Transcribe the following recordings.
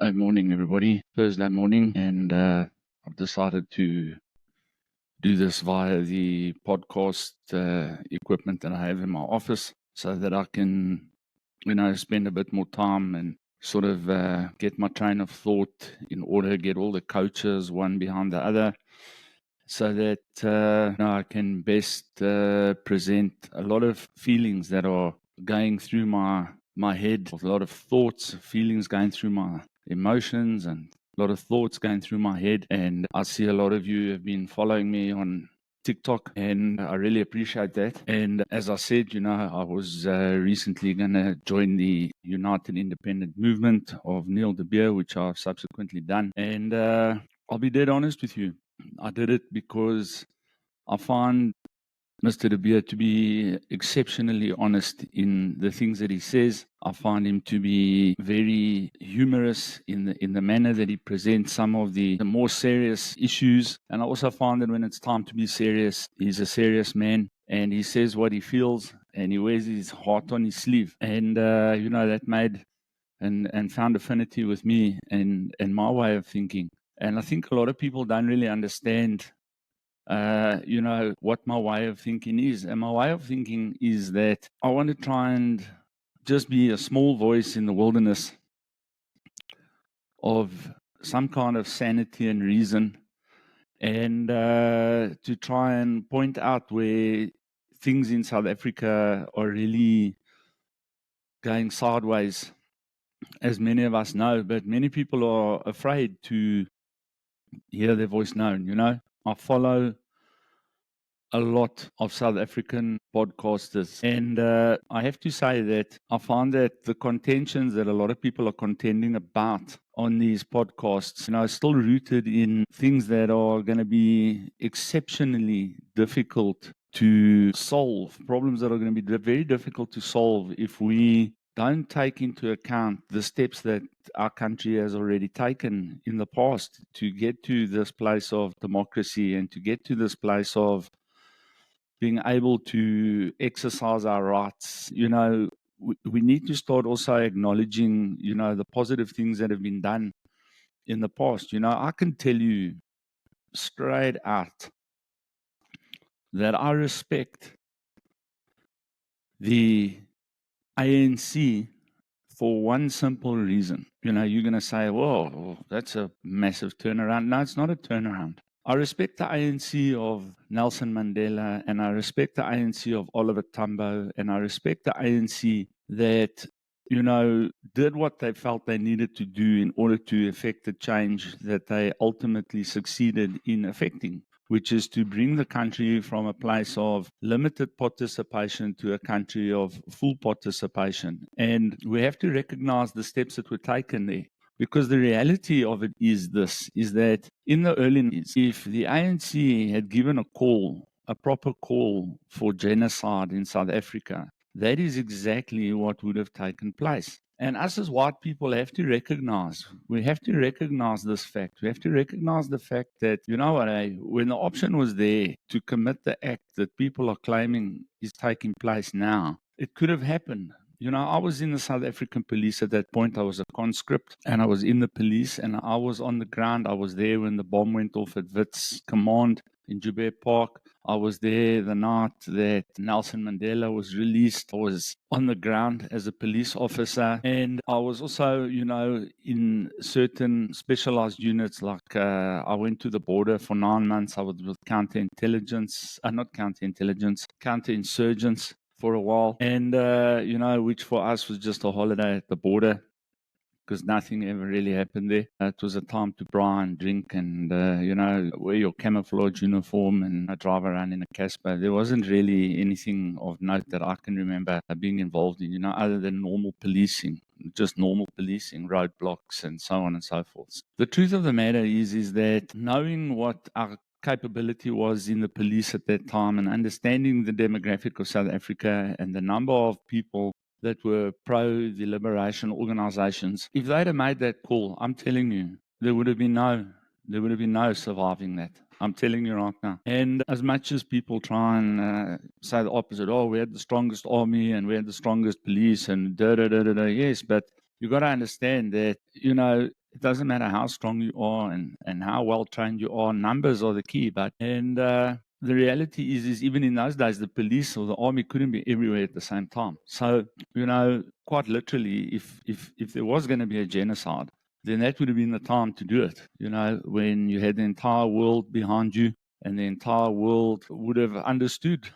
Good morning, everybody. Thursday morning, and I've decided to do this via the podcast equipment that I have in my office so that I can, spend a bit more time and sort of get my train of thought in order, get all the coaches one behind the other, so that I can best present a lot of feelings that are going through my head, a lot of thoughts, feelings going through my emotions, and a lot of thoughts going through my head. And I see a lot of you have been following me on TikTok, and I really appreciate that. And as I said, I was recently going to join the United Independent Movement of Neil de Beer, which I've subsequently done. And I'll be dead honest with you. I did it because I find Mr. De Beer to be exceptionally honest in the things that he says. I find him to be very humorous in the manner that he presents some of the more serious issues. And I also find that when it's time to be serious, he's a serious man and he says what he feels and he wears his heart on his sleeve. And, that made and found affinity with me and my way of thinking. And I think a lot of people don't really understand, what my way of thinking is. And my way of thinking is that I want to try and just be a small voice in the wilderness of some kind of sanity and reason, and to try and point out where things in South Africa are really going sideways, as many of us know, but many people are afraid to hear their voice known. I follow a lot of South African podcasters, and I have to say that I find that the contentions that a lot of people are contending about on these podcasts, are still rooted in things that are going to be exceptionally difficult to solve, problems that are going to be very difficult to solve if we don't take into account the steps that our country has already taken in the past to get to this place of democracy and to get to this place of being able to exercise our rights. We need to start also acknowledging, the positive things that have been done in the past. I can tell you straight out that I respect the ANC for one simple reason. You're going to say, well, that's a massive turnaround. No, it's not a turnaround. I respect the ANC of Nelson Mandela, and I respect the ANC of Oliver Tambo, and I respect the ANC that, did what they felt they needed to do in order to effect the change that they ultimately succeeded in effecting, which is to bring the country from a place of limited participation to a country of full participation. And we have to recognize the steps that were taken there. Because the reality of it is that in the early 90s, if the ANC had given a proper call for genocide in South Africa, that is exactly what would have taken place. And us as white people have to recognize this fact. We have to recognize the fact that, when the option was there to commit the act that people are claiming is taking place now, it could have happened. I was in the South African police at that point. I was a conscript and I was in the police and I was on the ground. I was there when the bomb went off at Wits Command in Joubert Park. I was there the night that Nelson Mandela was released. I was on the ground as a police officer. And I was also, in certain specialized units, like I went to the border for 9 months. I was with counterintelligence, counterinsurgents for a while. And, which for us was just a holiday at the border, because nothing ever really happened there. It was a time to braai and drink and, wear your camouflage uniform and drive around in a Casper. There wasn't really anything of note that I can remember being involved in, other than normal policing, roadblocks and so on and so forth. The truth of the matter is that knowing what our capability was in the police at that time and understanding the demographic of South Africa and the number of people that were pro the liberation organizations, if they'd have made that call, I'm telling you, there would have been no surviving that. I'm telling you right now. And as much as people try and say the opposite, we had the strongest army and we had the strongest police and yes, but You got to understand that, it doesn't matter how strong you are and how well trained you are, numbers are the key. The reality is even in those days, the police or the army couldn't be everywhere at the same time. So, quite literally, if there was going to be a genocide, then that would have been the time to do it, when you had the entire world behind you and the entire world would have understood.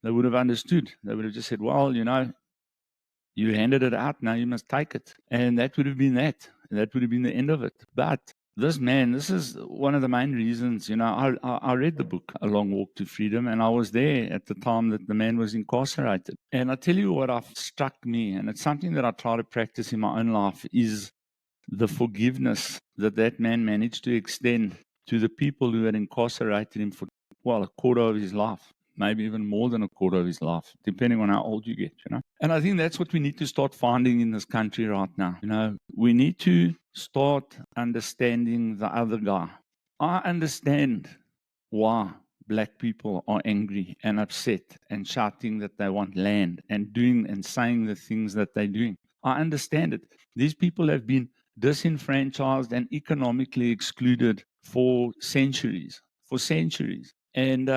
They would have understood. They would have just said, well, you handed it out, now you must take it. And that would have been that. That would have been the end of it. But this man, this is one of the main reasons, I read the book, A Long Walk to Freedom, and I was there at the time that the man was incarcerated. And I tell you what struck me, and it's something that I try to practice in my own life, is the forgiveness that man managed to extend to the people who had incarcerated him for, a quarter of his life, maybe even more than a quarter of his life, depending on how old you get, And I think that's what we need to start finding in this country right now. We need to start understanding the other guy. I understand why black people are angry and upset and shouting that they want land and doing and saying the things that they're doing. I understand it. These people have been disenfranchised and economically excluded for centuries. And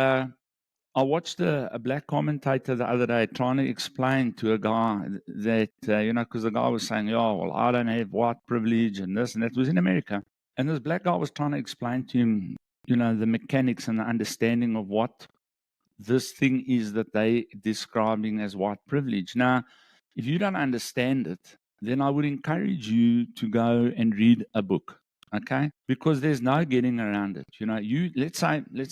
I watched a black commentator the other day trying to explain to a guy that, because the guy was saying, oh, well, I don't have white privilege and this and that. It was in America. And this black guy was trying to explain to him, the mechanics and the understanding of what this thing is that they describing as white privilege. Now, if you don't understand it, then I would encourage you to go and read a book. Okay, because there's no getting around it. Let's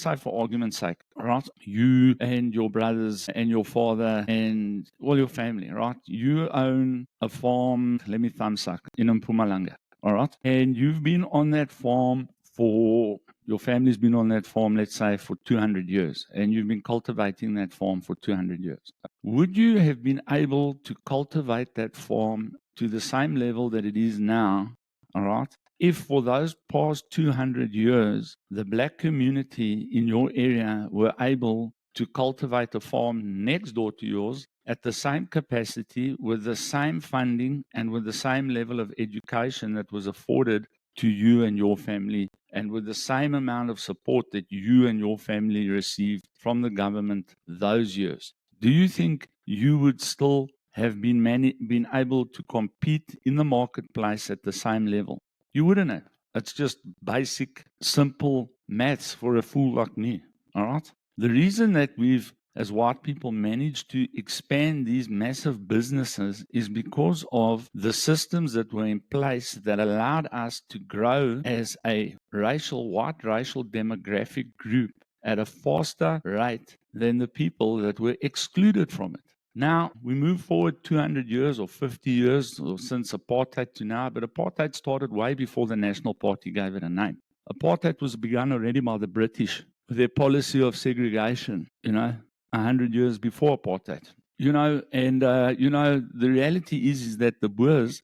say for argument's sake, right? You and your brothers and your father and all your family, right? You own a farm, let me thumbsuck, in Mpumalanga, all right? And you've been on that farm your family's been on that farm, let's say, for 200 years, and you've been cultivating that farm for 200 years. Would you have been able to cultivate that farm to the same level that it is now, all right, if for those past 200 years, the black community in your area were able to cultivate a farm next door to yours at the same capacity, with the same funding, and with the same level of education that was afforded to you and your family, and with the same amount of support that you and your family received from the government those years? Do you think you would still have been able to compete in the marketplace at the same level? You wouldn't have. It's just basic, simple maths for a fool like me. All right? The reason that we've, as white people, managed to expand these massive businesses is because of the systems that were in place that allowed us to grow as a white racial demographic group at a faster rate than the people that were excluded from it. Now, we move forward 200 years or 50 years or since apartheid to now, but apartheid started way before the National Party gave it a name. Apartheid was begun already by the British with their policy of segregation, 100 years before apartheid. The reality is that the Boers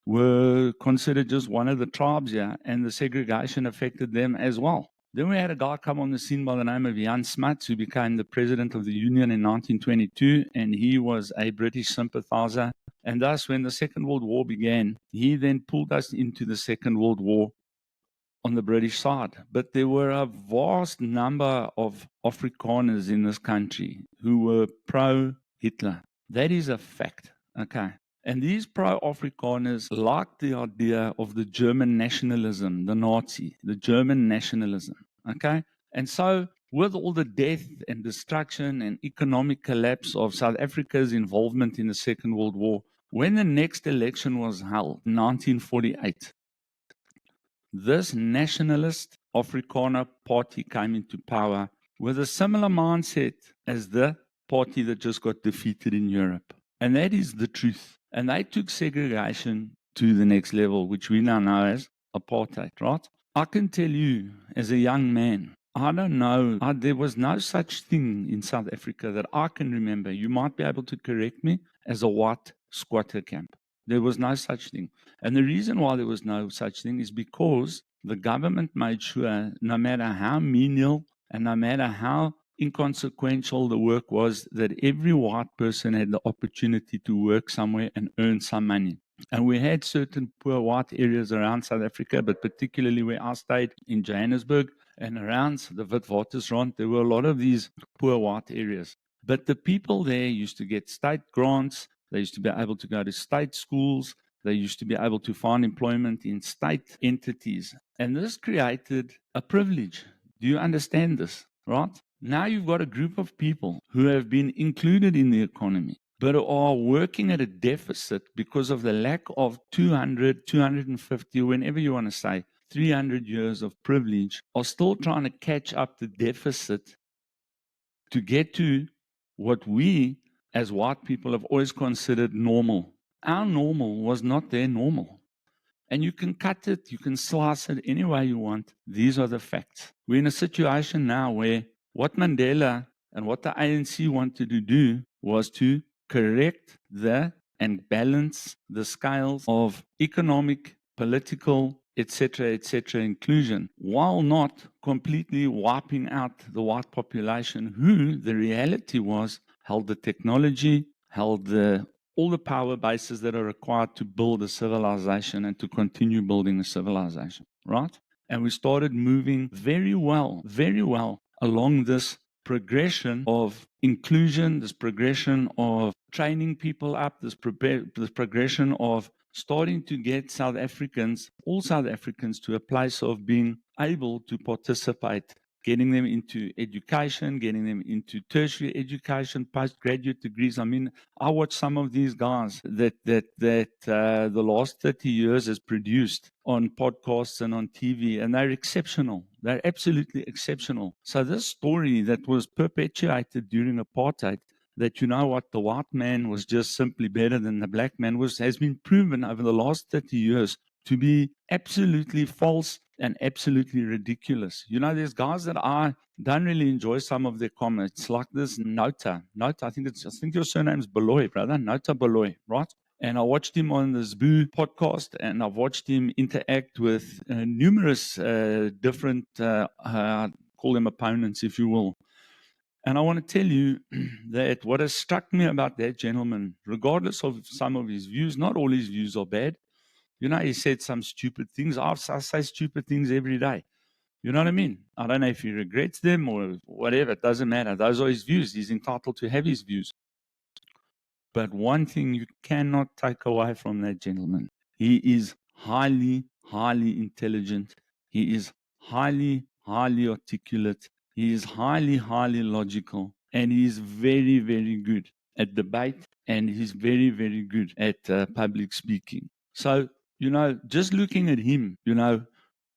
were considered just one of the tribes here, and the segregation affected them as well. Then we had a guy come on the scene by the name of Jan Smuts, who became the president of the Union in 1922, and he was a British sympathizer. And thus, when the Second World War began, he then pulled us into the Second World War on the British side. But there were a vast number of Afrikaners in this country who were pro-Hitler. That is a fact, okay? And these pro-Afrikaners liked the idea of the German nationalism, the German nationalism, okay? And so with all the death and destruction and economic collapse of South Africa's involvement in the Second World War, when the next election was held in 1948, this nationalist Afrikaner party came into power with a similar mindset as the party that just got defeated in Europe. And that is the truth. And they took segregation to the next level, which we now know as apartheid, right? I can tell you, as a young man, I don't know, there was no such thing in South Africa that I can remember. You might be able to correct me, as a white squatter camp. There was no such thing. And the reason why there was no such thing is because the government made sure, no matter how menial and no matter how inconsequential the work was, that every white person had the opportunity to work somewhere and earn some money. And we had certain poor white areas around South Africa, but particularly where I stayed in Johannesburg and around the Witwatersrand, there were a lot of these poor white areas. But the people there used to get state grants. They used to be able to go to state schools. They used to be able to find employment in state entities. And this created a privilege. Do you understand this, right? Now you've got a group of people who have been included in the economy, but are working at a deficit because of the lack of 200, 250, whenever you want to say, 300 years of privilege, are still trying to catch up the deficit to get to what we as white people have always considered normal. Our normal was not their normal. And you can cut it, you can slice it any way you want. These are the facts. We're in a situation now where what Mandela and what the ANC wanted to do was to correct and balance the scales of economic, political, etc., inclusion, while not completely wiping out the white population, who the reality was held the technology, held all the power bases that are required to build a civilization and to continue building a civilization, right? And we started moving very well along this progression of inclusion, this progression of training people up, this progression of starting to get South Africans, all South Africans, to a place of being able to participate, getting them into education, getting them into tertiary education, postgraduate degrees. I mean, I watch some of these guys that the last 30 years has produced on podcasts and on TV, and they're exceptional. They're absolutely exceptional. So this story that was perpetuated during apartheid, that you know what, the white man was just simply better than the black man, has been proven over the last 30 years to be absolutely false and absolutely ridiculous. You know, there's guys that I don't really enjoy some of their comments, like this Nota. I think your surname's Beloy, brother. Nota Beloy, right? And I watched him on the Zbu podcast, and I've watched him interact with numerous different, call them opponents, if you will. And I want to tell you that what has struck me about that gentleman, regardless of some of his views, not all his views are bad. You know, he said some stupid things. I say stupid things every day. You know what I mean? I don't know if he regrets them or whatever. It doesn't matter. Those are his views. He's entitled to have his views. But one thing you cannot take away from that gentleman, he is highly, highly intelligent. He is highly, highly articulate. He is highly, highly logical. And he is very, very good at debate. And he's very, very good at public speaking. So, you know, just looking at him, you know,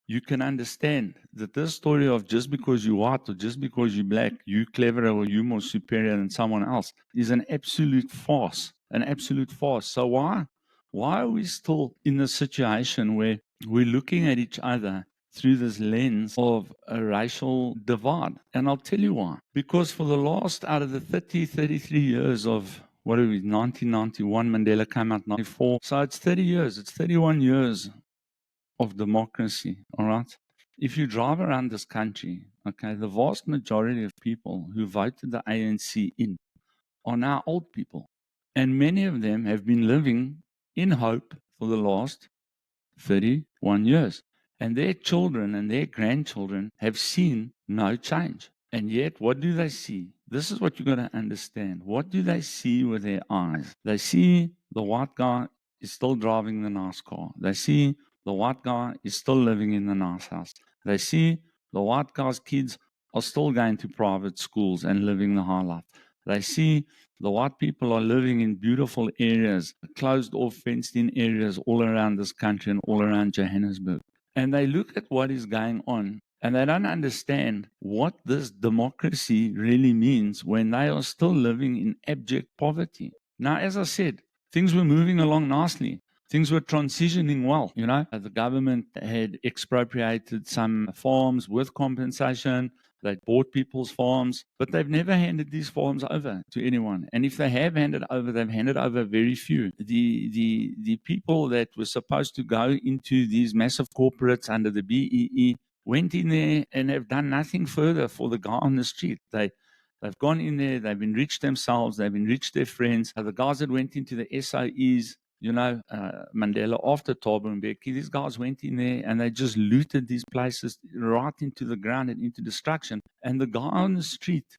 you can understand that this story of just because you're white or just because you're black, you cleverer or you more superior than someone else is an absolute farce. An absolute farce. So why are we still in a situation where we're looking at each other through this lens of a racial divide? And I'll tell you why. Because for the last, out of the 33 years of, what are we, 1991, Mandela came out 94. So it's 30 years, it's 31 years of democracy, all right? If you drive around this country, okay, the vast majority of people who voted the ANC in are now old people. And many of them have been living in hope for the last 31 years. And their children and their grandchildren have seen no change. And yet, what do they see? This is what you've got to understand. What do they see with their eyes? They see the white guy is still driving the nice car. They see the white guy is still living in the nice house. They see the white guy's kids are still going to private schools and living the high life. They see the white people are living in beautiful areas, closed off, fenced in areas all around this country and all around Johannesburg. And they look at what is going on and they don't understand what this democracy really means when they are still living in abject poverty. Now, as I said, things were moving along nicely. Things were transitioning well. You know, the government had expropriated some farms with compensation. They bought people's farms, but they've never handed these farms over to anyone. And if they have handed over, they've handed over very few. The people that were supposed to go into these massive corporates under the BEE went in there and have done nothing further for the guy on the street. They've gone in there, they've enriched themselves, they've enriched their friends. The guys that went into the SOEs Mandela after Thabo Mbeki, these guys went in there and they just looted these places right into the ground and into destruction. And the guy on the street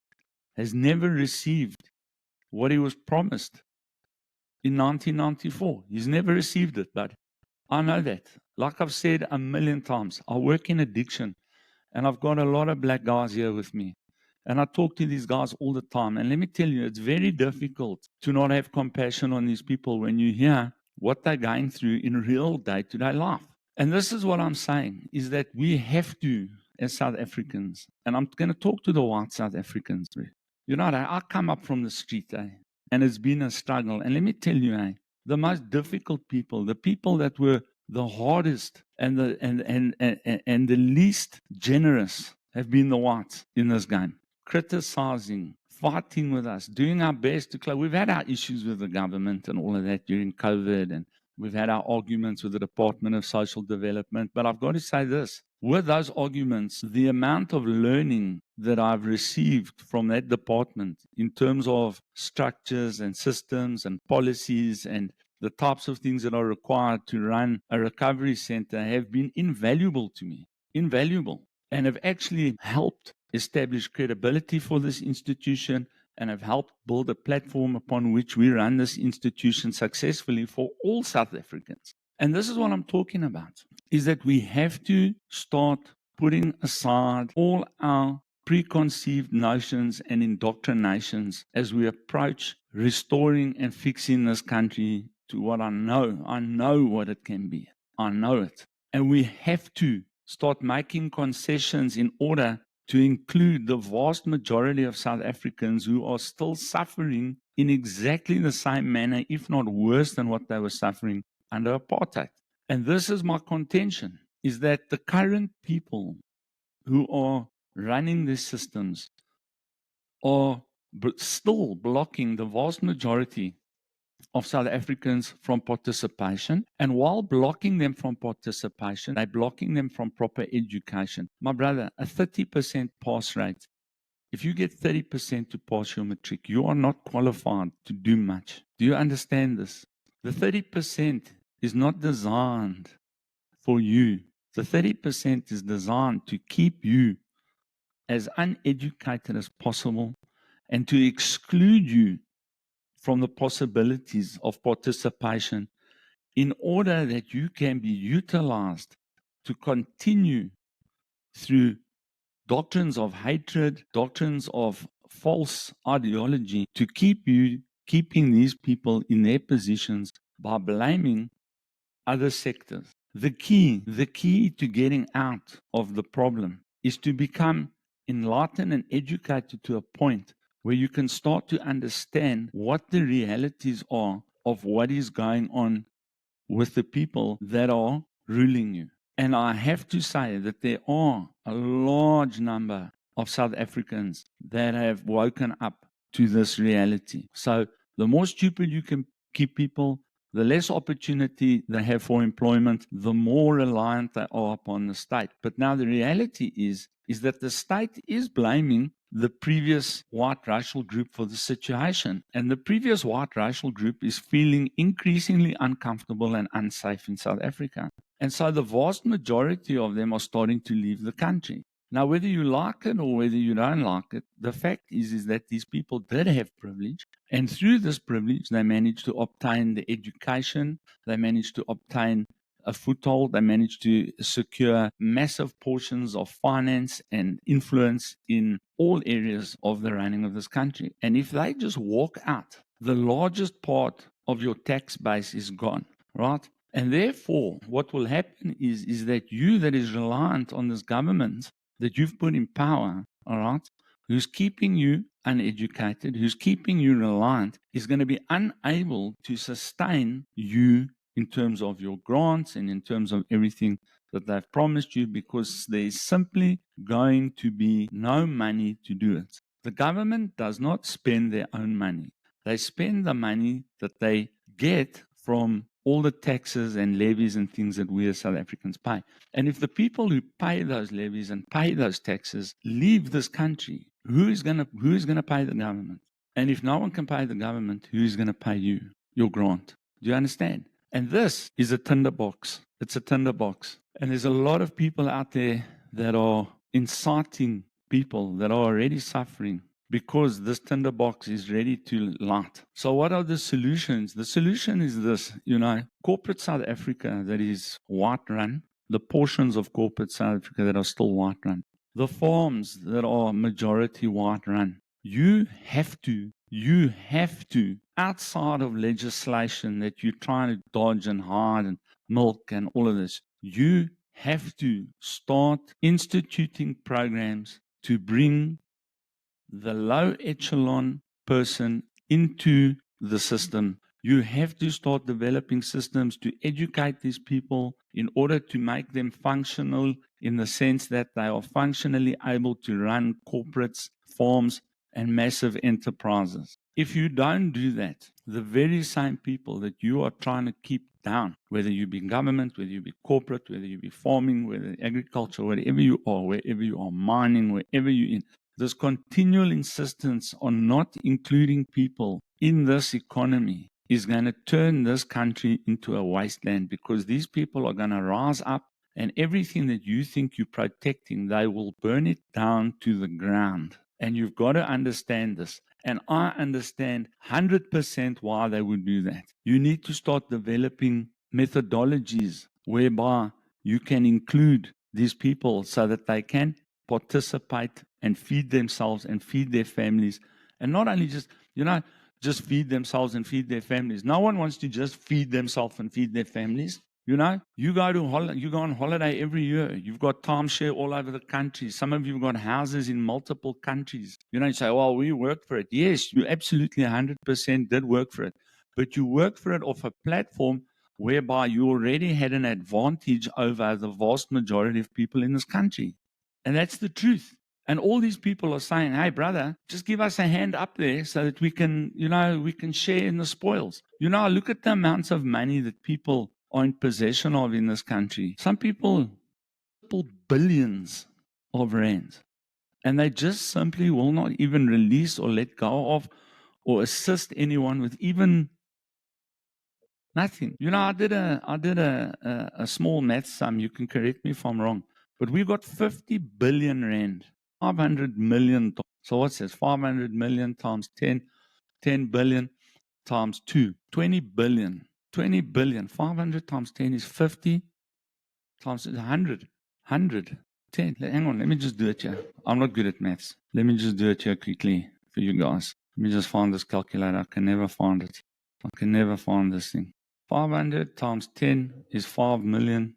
has never received what he was promised in 1994. He's never received it, but I know that. Like I've said a million times, I work in addiction and I've got a lot of black guys here with me. And I talk to these guys all the time. And let me tell you, it's very difficult to not have compassion on these people when you hear what they're going through in real day-to-day life. And this is what I'm saying, is that we have to, as South Africans, and I'm going to talk to the white South Africans. I come up from the street, and it's been a struggle. And let me tell you, the most difficult people, the people that were the hardest and the least generous have been the whites in this game, criticizing, fighting with us, doing our best to close. We've had our issues with the government and all of that during COVID, and we've had our arguments with the Department of Social Development. But I've got to say this, with those arguments, the amount of learning that I've received from that department in terms of structures and systems and policies and the types of things that are required to run a recovery center have been invaluable to me, invaluable, and have actually helped establish credibility for this institution and have helped build a platform upon which we run this institution successfully for all South Africans. And this is what I'm talking about, is that we have to start putting aside all our preconceived notions and indoctrinations as we approach restoring and fixing this country to what I know. I know what it can be. I know it. And we have to start making concessions in order to include the vast majority of South Africans who are still suffering in exactly the same manner, if not worse than what they were suffering under apartheid. And this is my contention, is that the current people who are running these systems are still blocking the vast majority of South Africans from participation. And while blocking them from participation, they're blocking them from proper education. My brother, a 30% pass rate. If you get 30% to pass your matric, you are not qualified to do much. Do you understand this? The 30% is not designed for you. The 30% is designed to keep you as uneducated as possible and to exclude you from the possibilities of participation in order that you can be utilized to continue through doctrines of hatred, doctrines of false ideology, to keeping these people in their positions by blaming other sectors. The key to getting out of the problem is to become enlightened and educated to a point where you can start to understand what the realities are of what is going on with the people that are ruling you. And I have to say that there are a large number of South Africans that have woken up to this reality. So the more stupid you can keep people, the less opportunity they have for employment, the more reliant they are upon the state. But now the reality is that the state is blaming the previous white racial group for the situation. And the previous white racial group is feeling increasingly uncomfortable and unsafe in South Africa. And so the vast majority of them are starting to leave the country. Now, whether you like it or whether you don't like it, the fact is that these people did have privilege. And through this privilege, they managed to obtain the education, they managed to obtain a foothold, they managed to secure massive portions of finance and influence in all areas of the running of this country. And if they just walk out, the largest part of your tax base is gone, right? And therefore, what will happen is that you that is reliant on this government that you've put in power, all right, who's keeping you uneducated, who's keeping you reliant, is going to be unable to sustain you in terms of your grants and in terms of everything that they've promised you, because there's simply going to be no money to do it. The government does not spend their own money. They spend the money that they get from all the taxes and levies and things that we as South Africans pay. And if the people who pay those levies and pay those taxes leave this country, who is going to pay the government? And if no one can pay the government, who is going to pay you, your grant? Do you understand? And this is a tinderbox. It's a tinderbox. And there's a lot of people out there that are inciting people that are already suffering because this tinderbox is ready to light. So what are the solutions? The solution is this, corporate South Africa that is white run, the portions of corporate South Africa that are still white run, the farms that are majority white run. You have to, outside of legislation that you're trying to dodge and hide and milk and all of this, you have to start instituting programs to bring the low echelon person into the system. You have to start developing systems to educate these people in order to make them functional in the sense that they are functionally able to run corporates, farms, and massive enterprises. If you don't do that, the very same people that you are trying to keep down, whether you be government, whether you be corporate, whether you be farming, whether agriculture, wherever you are, mining, wherever you're in, this continual insistence on not including people in this economy is going to turn this country into a wasteland, because these people are going to rise up and everything that you think you're protecting, they will burn it down to the ground. And you've got to understand this. And I understand 100% why they would do that. You need to start developing methodologies whereby you can include these people so that they can participate and feed themselves and feed their families. And not only just feed themselves and feed their families. No one wants to just feed themselves and feed their families. You go on holiday every year. You've got timeshare all over the country. Some of you've got houses in multiple countries. You say, well, we worked for it. Yes, you absolutely 100% did work for it. But you worked for it off a platform whereby you already had an advantage over the vast majority of people in this country. And that's the truth. And all these people are saying, hey, brother, just give us a hand up there so that we can share in the spoils. Look at the amounts of money that people are in possession of in this country. Some people billions of rands. And they just simply will not even release or let go of or assist anyone with even nothing. I did a small math sum. You can correct me if I'm wrong. But we got 50 billion rand, 500 million. So what's this? 500 million times 10 billion times 2, 20 billion. 20 billion. 500 times 10 is 50 times 100. 100. 10. Hang on, let me just do it here. I'm not good at maths. Let me just do it here quickly for you guys. Let me just find this calculator. I can never find it. I can never find this thing. 500 times 10 is 5 million.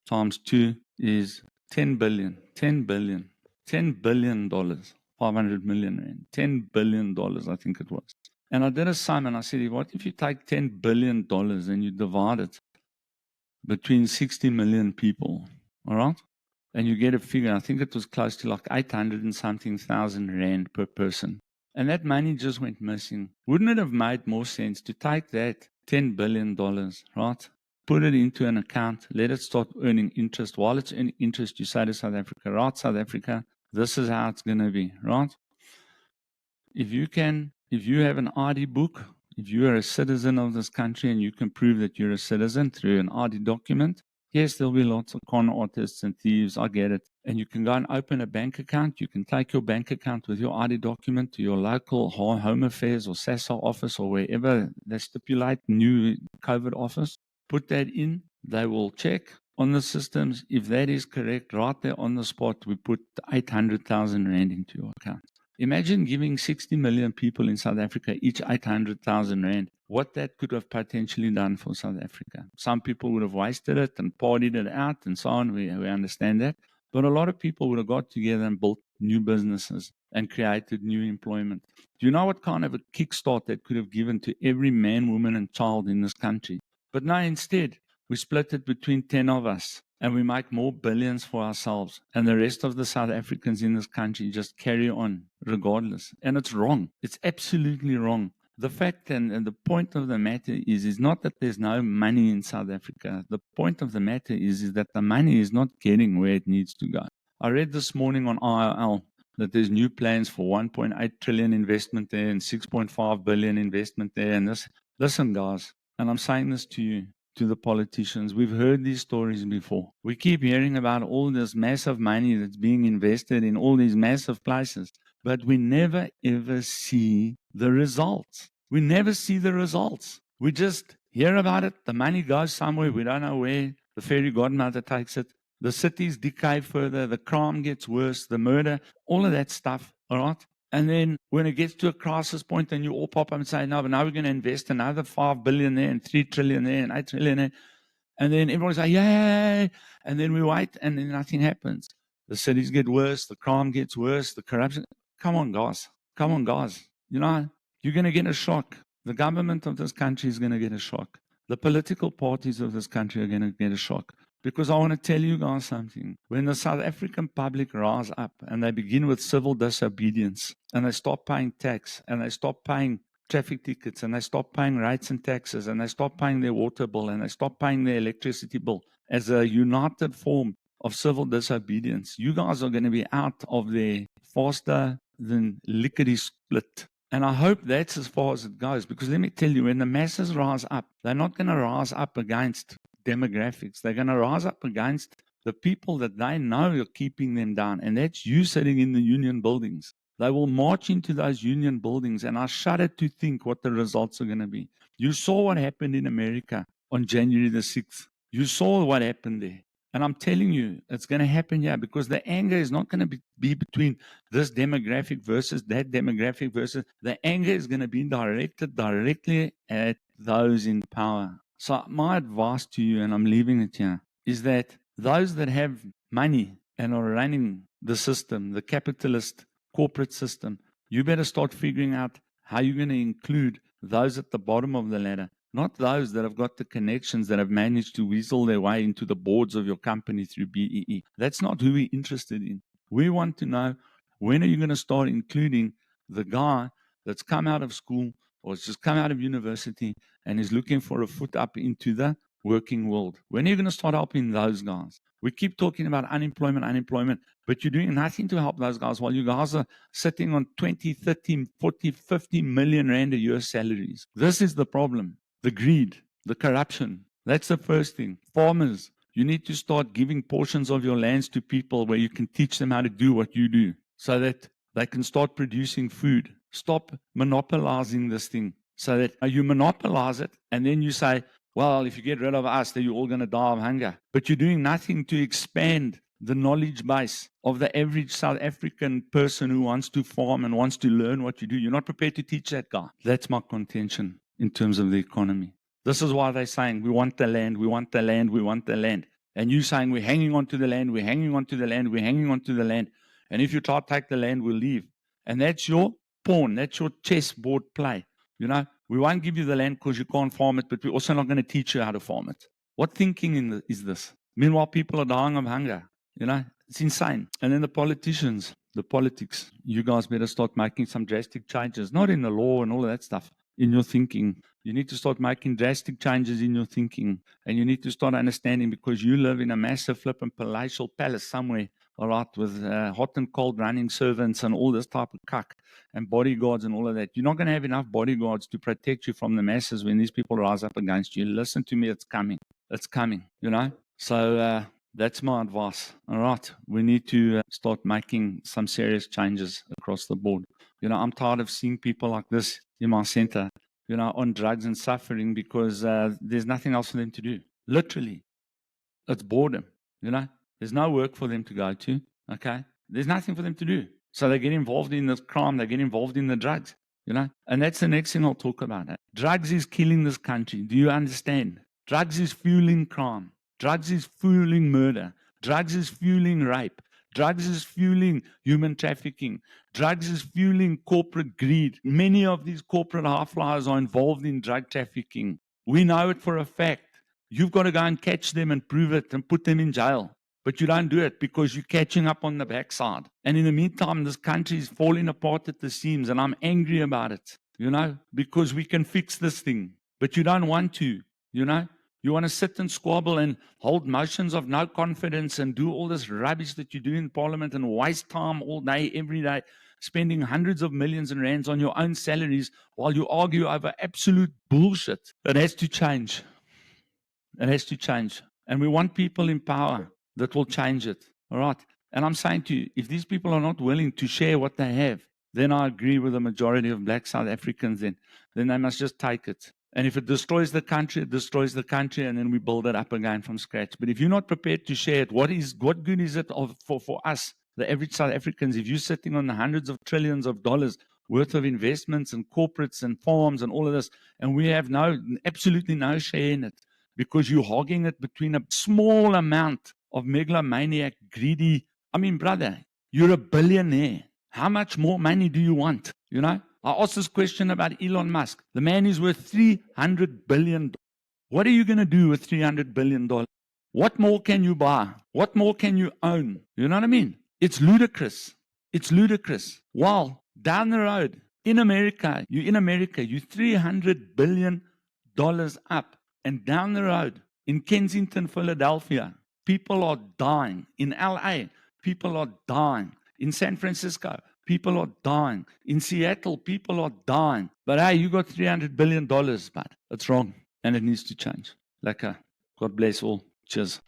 Times 2 is 10 billion. 10 billion. $10 billion. 500 million rand. $10 billion, I think it was. And I did a sum and I said, what if you take $10 billion and you divide it between 60 million people, all right? And you get a figure, I think it was close to like 800 and something thousand rand per person. And that money just went missing. Wouldn't it have made more sense to take that $10 billion, right? Put it into an account, let it start earning interest. While it's earning interest, you say to South Africa, right, South Africa, this is how it's going to be, right? If you have an ID book, if you are a citizen of this country and you can prove that you're a citizen through an ID document, yes, there'll be lots of con artists and thieves. I get it. And you can go and open a bank account. You can take your bank account with your ID document to your local Home Affairs or SASSA office or wherever they stipulate new COVID office. Put that in. They will check on the systems. If that is correct, right there on the spot, we put 800,000 Rand into your account. Imagine giving 60 million people in South Africa each 800,000 Rand. What that could have potentially done for South Africa. Some people would have wasted it and partied it out and so on. We understand that. But a lot of people would have got together and built new businesses and created new employment. Do you know what kind of a kickstart that could have given to every man, woman, and child in this country? But now instead, we split it between 10 of us and we make more billions for ourselves. And the rest of the South Africans in this country just carry on regardless. And it's wrong. It's absolutely wrong. The fact and the point of the matter is not that there's no money in South Africa. The point of the matter is that the money is not getting where it needs to go. I read this morning on IRL that there's new plans for 1.8 trillion investment there and 6.5 billion investment there and this. Listen, guys, and I'm saying this to you, to the politicians. We've heard these stories before. We keep hearing about all this massive money that's being invested in all these massive places, but we never ever see the results. We never see the results. We just hear about it. The money goes somewhere. We don't know where. The fairy godmother takes it. The cities decay further. The crime gets worse. The murder, all of that stuff. All right. And then when it gets to a crisis point, then you all pop up and say, no, but now we're going to invest another 5 billion there and 3 trillion there and 8 trillion there. And then everyone's like, yay. And then we wait and then nothing happens. The cities get worse. The crime gets worse. The corruption. Come on, guys. Come on, guys. You know, you're going to get a shock. The government of this country is going to get a shock. The political parties of this country are going to get a shock. Because I want to tell you guys something. When the South African public rise up and they begin with civil disobedience and they stop paying tax and they stop paying traffic tickets and they stop paying rates and taxes and they stop paying their water bill and they stop paying their electricity bill as a united form of civil disobedience, you guys are going to be out of there faster than lickety split. And I hope that's as far as it goes, because let me tell you, when the masses rise up, they're not going to rise up against demographics. They're going to rise up against the people that they know are keeping them down. And that's you sitting in the union buildings. They will march into those union buildings, and I shudder to think what the results are going to be. You saw what happened in America on January the 6th. You saw what happened there. And I'm telling you, it's going to happen here, because the anger is not going to be between this demographic versus that demographic versus. The anger is going to be directed directly at those in power. So my advice to you, and I'm leaving it here, is that those that have money and are running the system, the capitalist corporate system, you better start figuring out how you're going to include those at the bottom of the ladder. Not those that have got the connections that have managed to weasel their way into the boards of your company through BEE. That's not who we're interested in. We want to know, when are you going to start including the guy that's come out of school or has just come out of university and is looking for a foot up into the working world? When are you going to start helping those guys? We keep talking about unemployment, but you're doing nothing to help those guys while you guys are sitting on 20, 30, 40, 50 million rand a year salaries. This is the problem. The greed, the corruption. That's the first thing. Farmers, you need to start giving portions of your lands to people where you can teach them how to do what you do so that they can start producing food. Stop monopolizing this thing so that you monopolize it and then you say, well, if you get rid of us, then you're all going to die of hunger. But you're doing nothing to expand the knowledge base of the average South African person who wants to farm and wants to learn what you do. You're not prepared to teach that guy. That's my contention in terms of the economy. This is why they're saying, we want the land, we want the land, we want the land. And you saying, we're hanging on to the land, we're hanging on to the land, we're hanging on to the land. And if you try to take the land, we'll leave. And that's your pawn, that's your chessboard play. You know, we won't give you the land because you can't farm it, but we're also not going to teach you how to farm it. What thinking is this? Meanwhile, people are dying of hunger. You know, it's insane. And then the politicians, the politics, you guys better start making some drastic changes, not in the law and all of that stuff, in your thinking. You need to start making drastic changes in your thinking. And you need to start understanding, because you live in a massive flippin' palatial palace somewhere, all right, with hot and cold running servants and all this type of cuck and bodyguards and all of that. You're not going to have enough bodyguards to protect you from the masses when these people rise up against you. Listen to me, it's coming. It's coming, you know. So that's my advice. All right. We need to start making some serious changes across the board. You know, I'm tired of seeing people like this in my center, you know, on drugs and suffering because there's nothing else for them to do. Literally. It's boredom, you know. There's no work for them to go to, okay? There's nothing for them to do. So they get involved in this crime. They get involved in the drugs, you know. And that's the next thing I'll talk about. Drugs is killing this country. Do you understand? Drugs is fueling crime. Drugs is fueling murder. Drugs is fueling rape. Drugs is fueling human trafficking. Drugs is fueling corporate greed. Many of these corporate high-flyers are involved in drug trafficking. We know it for a fact. You've got to go and catch them and prove it and put them in jail. But you don't do it because you're catching up on the backside. And in the meantime, this country is falling apart at the seams, and I'm angry about it, you know, because we can fix this thing. But you don't want to, you know. You want to sit and squabble and hold motions of no confidence and do all this rubbish that you do in Parliament and waste time all day, every day. spending hundreds of millions in rands on your own salaries while you argue over absolute bullshit. It has to change. It has to change. And we want people in power that will change it. All right. And I'm saying to you, if these people are not willing to share what they have, then I agree with the majority of black South Africans, then they must just take it. And if it destroys the country, it destroys the country, and then we build it up again from scratch. But if you're not prepared to share it, what good is it for us, the average South Africans, if you're sitting on the hundreds of trillions of dollars worth of investments and corporates and farms and all of this, and we have absolutely no share in it because you're hogging it between a small amount of megalomaniac, greedy. I mean, brother, you're a billionaire. How much more money do you want? You know, I asked this question about Elon Musk. The man is worth $300 billion. What are you going to do with $300 billion? What more can you buy? What more can you own? You know what I mean? It's ludicrous. It's ludicrous. While down the road in America, you're $300 billion up. And down the road in Kensington, Philadelphia, people are dying. In LA, people are dying. In San Francisco, people are dying. In Seattle, people are dying. But hey, you got $300 billion, but it's wrong and it needs to change. Like, God bless all. Cheers.